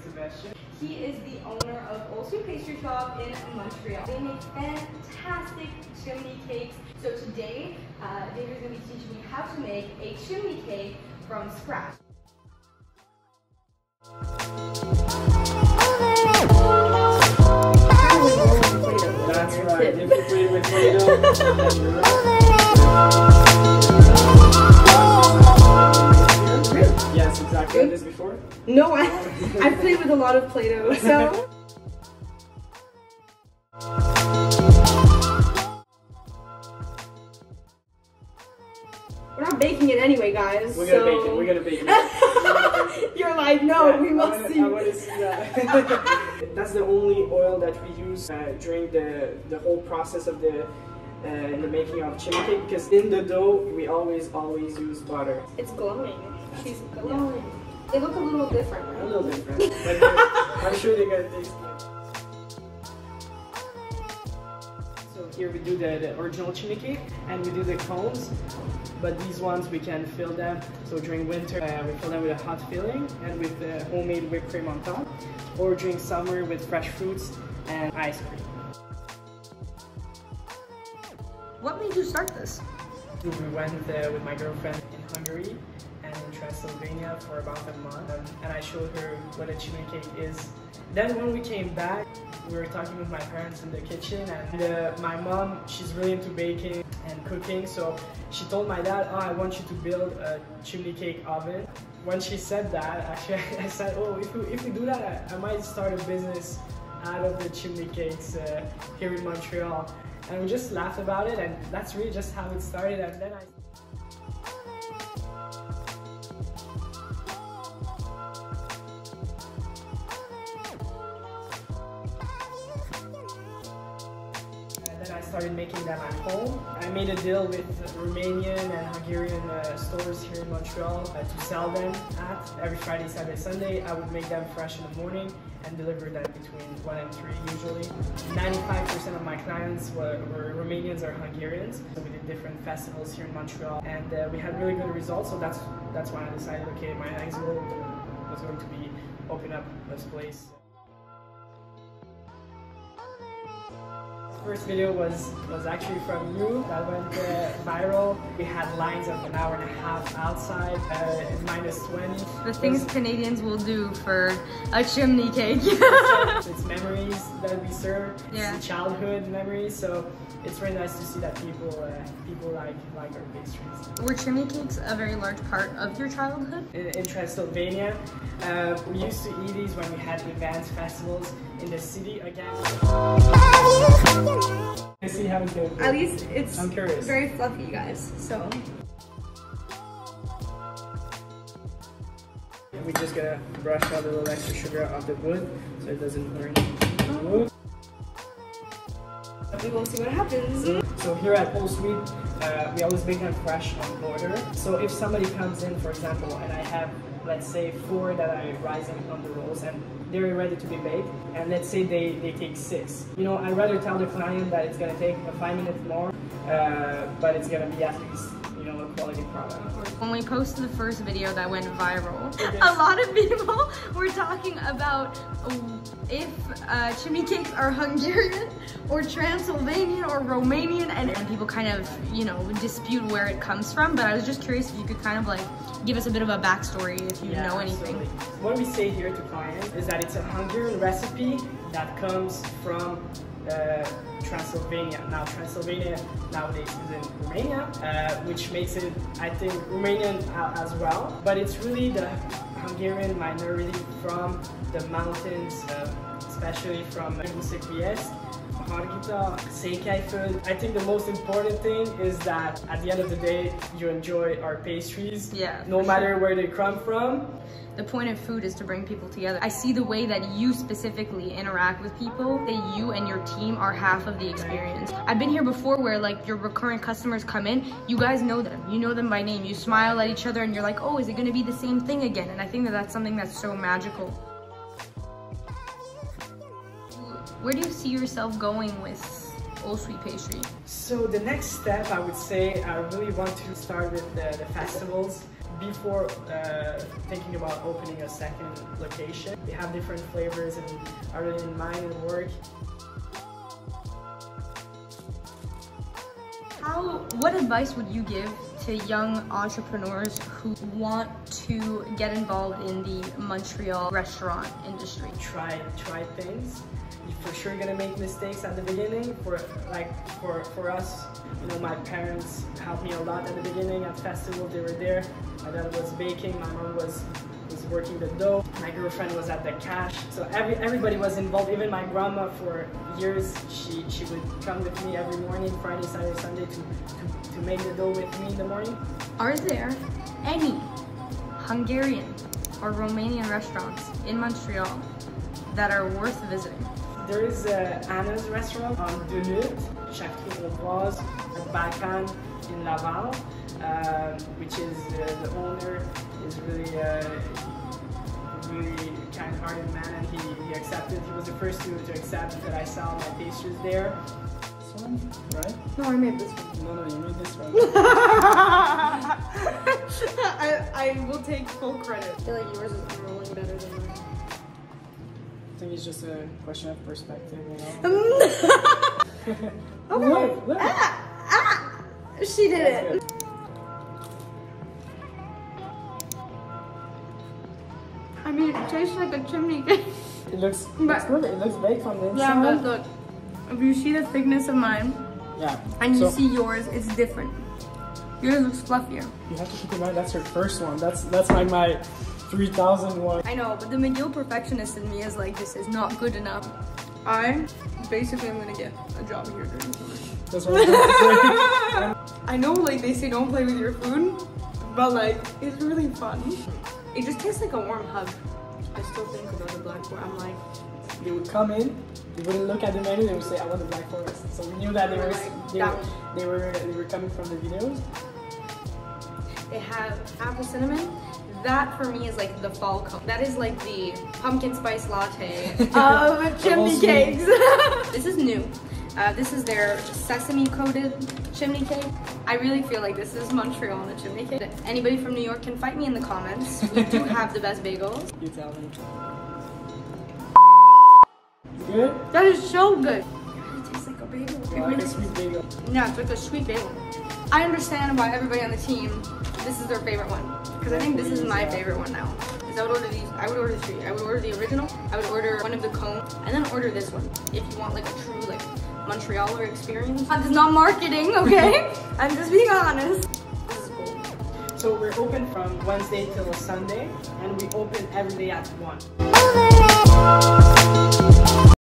Sebastian. He is the owner of Ol Sweet Pastry Shop in Montreal. They make fantastic chimney cakes. So today, David's going to be teaching me how to make a chimney cake from scratch. That's right. If you put it with Plateau, yes, exactly. Good. This before? No, I've played with a lot of Play-Doh, so. We're not baking it anyway, guys. We're gonna bake it. We're gonna bake it. You're like, no, yeah, we must see. I want to see that. That's the only oil that we use during the whole process of the making of chimney cake, because in the dough we always use butter. It's glowing. She's glowing. Yeah. They look a little different, right? A little different. But I'm sure they're gonna taste good. So here we do the original chimney cake, and we do the cones. But these ones we can fill them. So during winter we fill them with a hot filling and with homemade whipped cream on top, or during summer with fresh fruits and ice cream. What made you start this? We went with my girlfriend in Hungary and in Transylvania for about a month, and I showed her what a chimney cake is. Then when we came back, we were talking with my parents in the kitchen, and my mom, she's really into baking and cooking, so she told my dad, oh, I want you to build a chimney cake oven. When she said that, actually I said, oh, if we do that, I might start a business out of the chimney cakes here in Montreal. And we just laughed about it, and that's really just how it started. And then I started making them at home. I made a deal with Romanian and Hungarian stores here in Montreal to sell them at. Every Friday, Saturday, Sunday, I would make them fresh in the morning and deliver them between 1 and 3 usually. 95% of my clients were Romanians or Hungarians. So we did different festivals here in Montreal, and we had really good results. So that's why I decided, okay, my next goal was going to be open up this place. First video was actually from you. That went viral. We had lines of an hour and a half outside at -20. The things Canadians will do for a chimney cake. It's memories that we serve. Yeah. It's childhood memories. So it's really nice to see that people like our pastries. Were chimney cakes a very large part of your childhood? In Transylvania, we used to eat these when we had events, festivals in the city again. I see how it goes. At least it's I'm curious. Very fluffy, guys. So we're just gonna brush out a little extra sugar off the wood so it doesn't burn the wood. We will see what happens. So here at Ol Sweet, we always make them fresh on order. So if somebody comes in, for example, and I have, let's say, 4 that are rising on the rolls and they're ready to be baked, and let's say they take 6. You know, I'd rather tell the client that it's gonna take 5 minutes more, but it's gonna be at least, you know, a quality product. When we posted the first video that went viral, a lot of people were talking about if chimney cakes are Hungarian or Transylvanian or Romanian, and people kind of, you know, dispute where it comes from. But I was just curious if you could kind of like give us a bit of a backstory if you know anything. Absolutely. What we say here to clients is that it's a Hungarian recipe that comes from Transylvania. Now Transylvania nowadays is in Romania, which makes it, I think, Romanian as well. But it's really the Hungarian minority from the mountains, especially from Székelyes, Hargita, Székelyföld. I think the most important thing is that at the end of the day, you enjoy our pastries, no matter where they come from. The point of food is to bring people together. I see the way that you specifically interact with people, that you and your team are half of the experience. I've been here before where like your recurrent customers come in, you guys know them. You know them by name. You smile at each other and you're like, oh, is it gonna be the same thing again? And I think that that's something that's so magical. Where do you see yourself going with Ol Sweet Pastry? So the next step, I would say, I really want to start with the festivals. before thinking about opening a second location. We have different flavors and already in mind and work. What advice would you give to young entrepreneurs who want to get involved in the Montreal restaurant industry? Try things. You're for sure gonna make mistakes at the beginning. For us, you know, my parents helped me a lot at the beginning. At festival, they were there. My dad was baking. My mom was working the dough. My girlfriend was at the cash. So everybody was involved. Even my grandma, for years, she would come with me every morning, Friday, Saturday, Sunday, to make the dough with me in the morning. Are there any Hungarian or Romanian restaurants in Montreal that are worth visiting? There is Anna's restaurant on Dunut, Chimney at Balkan in Laval, which is the owner is really kind-hearted man, and he accepted. He was the first to accept that I sell my pastries there. This one, right? No, I made this one. No, you made this one. I will take full credit. I feel like yours is unrolling better than mine. I think it's just a question of perspective, you know? Okay. Look. She did it. Good. I mean, it tastes like a chimney cake. It looks good. It looks baked from the inside. Yeah, but look, if you see the thickness of mine, yeah, and you see yours, it's different. Yours looks fluffier. You have to keep in mind that's your first one. That's like my 3,000 one. I know, but the McGill perfectionist in me is like, this is not good enough. I basically am gonna get a job here during the summer. That's what I'm trying to say. I know, like they say, don't play with your food, but like it's really fun. It just tastes like a warm hug. I still think about the Black Forest. I'm like, they would come in, they wouldn't look at the menu, they would say, I want the Black Forest. So we knew that they were coming from the videos. they have apple cinnamon. That for me is like the fall cone. That is like the pumpkin spice latte of chimney cakes. This is new. This is their sesame coated chimney cake. I really feel like this is Montreal on a chimney cake. If anybody from New York can fight me in the comments. We do have the best bagels. You tell me. Good? That is so good. It tastes like a bagel. Like a sweet bagel. Yeah, it's like a sweet bagel. I understand why everybody on the team, this is their favorite one. Because I think this is my favorite one now. Because I would order these, I would order three. I would order the original, I would order one of the cones, and then order this one. If you want like a true like Montrealer experience. This is not marketing, okay? I'm just being honest. This is cool. So we're open from Wednesday till Sunday, and we open every day at 1.